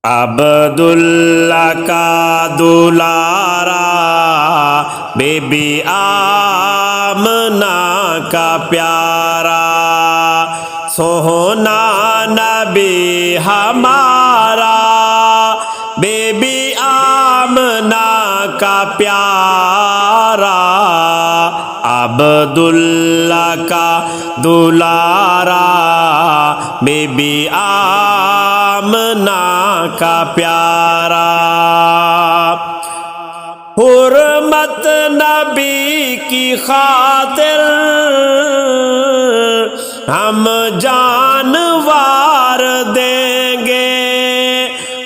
عبداللہ کا دلارا be be Amna کا پیارا سونا نبی ہمارا بی بی آمنہ کا پیارا عبداللہ کا دلارا بی بی آمنہ کا پیارا حرمت نبی کی خاطر ہم جانوار دیں گے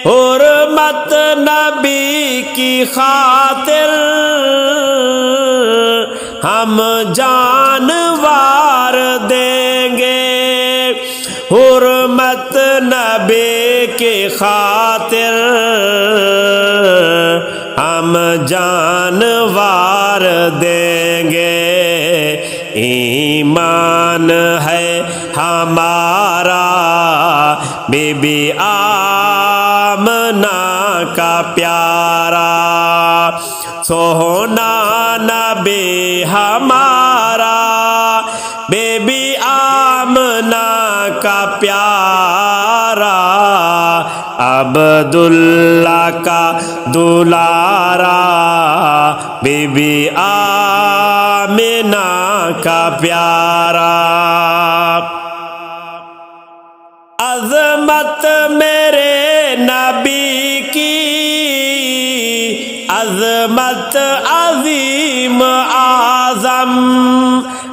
حرمت نبی کی خاطر ہم جانوار دیں گے حرمت نبی کی خاطر ہم جانوار دیں گے ایمان ہے ہمارا بی بی آمنہ کا پیارا سونا نبی ہمارا بی بی آمنہ کا پیارا عبداللہ کا دلارا بی بی آمنہ کا پیارا عظمت میرے نبی کی عظمت عظیم اعظم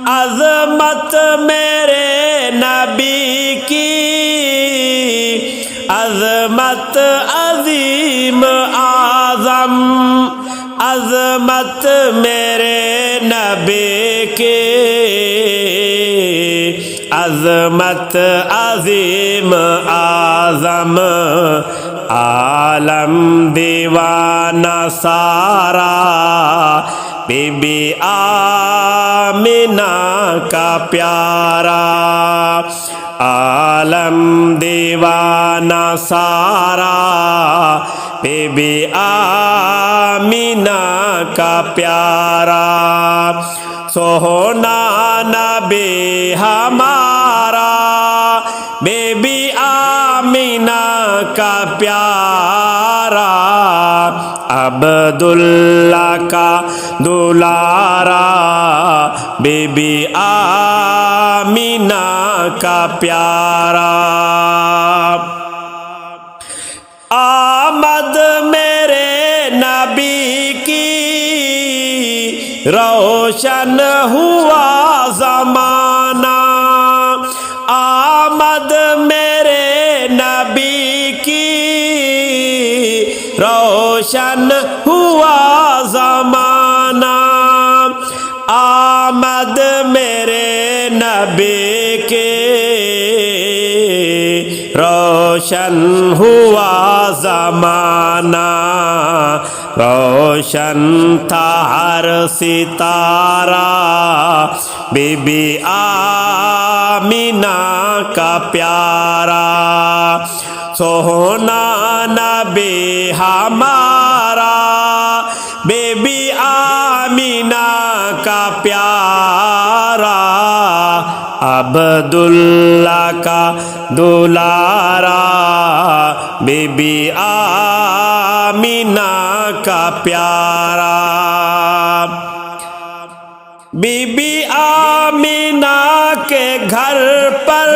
عظمت میرے نبی کی عظمت عظیم اعظم عظمت میرے نبی کی عظمت عظیم اعظم عالم دیوانہ سارا بی بی آمنہ کا پیارا عالم دیوانہ سارا بی بی آمنہ کا پیارا سونا نبی ہمارا بی بی آمنہ کا پیارا عبداللہ کا دلارا بی بی آمنہ کا پیارا آمد میرے نبی کی روشن ہوا زمانہ آمد میرے نبی کی روشن ہوا زمانہ آمد میرے نبی کی روشن ہوا زمانہ روشن تھا ہر ستارہ بی بی آمنہ کا پیارا سونا نبی ہمارا بی بی آمنہ کا پیارا عبداللہ کا دلارا بی بی آمنہ کا پیارا بی بی آمنہ کے گھر پر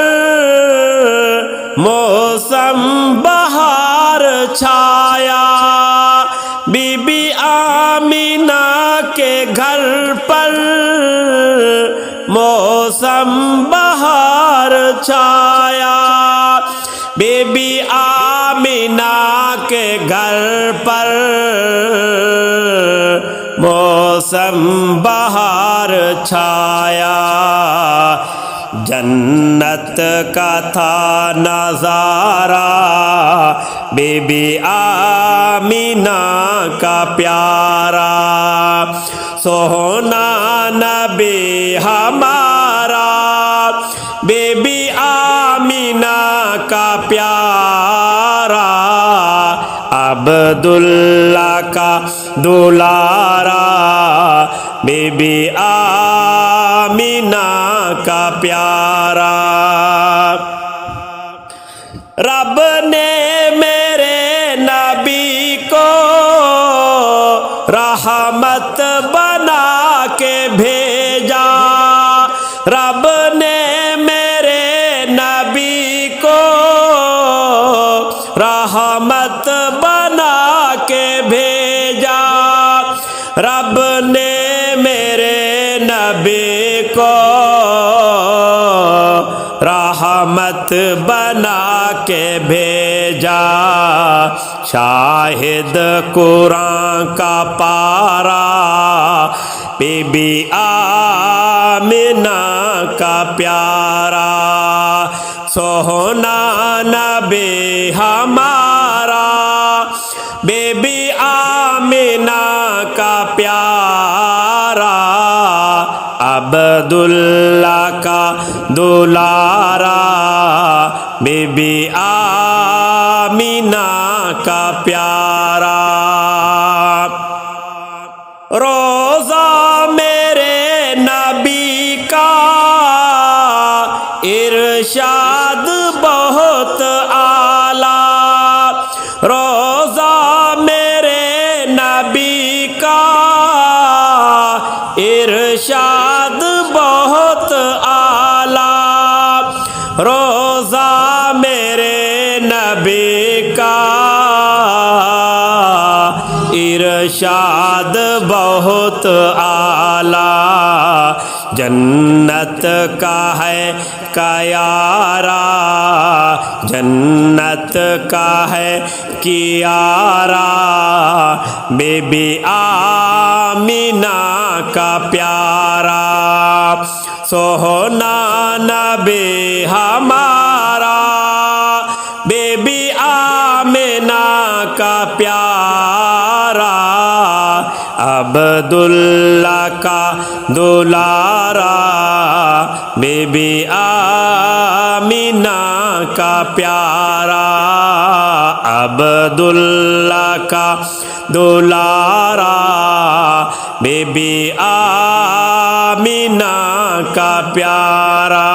موسم بہار چھایا بی بی آمنہ کے گھر پر موسم بہار چھایا بی بی آمنہ کے گھر پر موسم بہار چھایا جنت کا تھا نظارہ بی بی آمنہ کا پیارا سونا نبی ہمارا بی بی آمنہ کا پیارا عبداللہ کا دلارا، بی بی آمینہ کا پیارا۔ رب نے میرے نبی کو رحمت بنا کے بھیجا، رب نے میرے نبی کو رحمت بنا کے بھیجا، رب نے میرے نبی کو رحمت بنا کے بھیجا۔ شاہد قرآن کا پارا، بی بی آمینہ کا پیارا، سونا نبی ہمارا، بی بی آمینہ کا پیارا، عبداللہ کا دلارا، بی بی آمینہ کا پیارا۔ روزہ میرے نبی کا ارشاد بہت اعلیٰ، روزہ میرے نبی کا ارشاد بہت اعلیٰ، روزہ میرے نبی کا ارشاد بہت اعلیٰ، جنت کا ہے کیارا، جنت کا ہے کیارا، بی بی آمینہ کا پیارا، سونا نبی ہمارا، بی بی آمینہ کا پیارا، عبداللہ کا دلارا، بی بی آمینہ کا پیارا، عبداللہ کا دلارا، بی بی آمینہ کا پیارا۔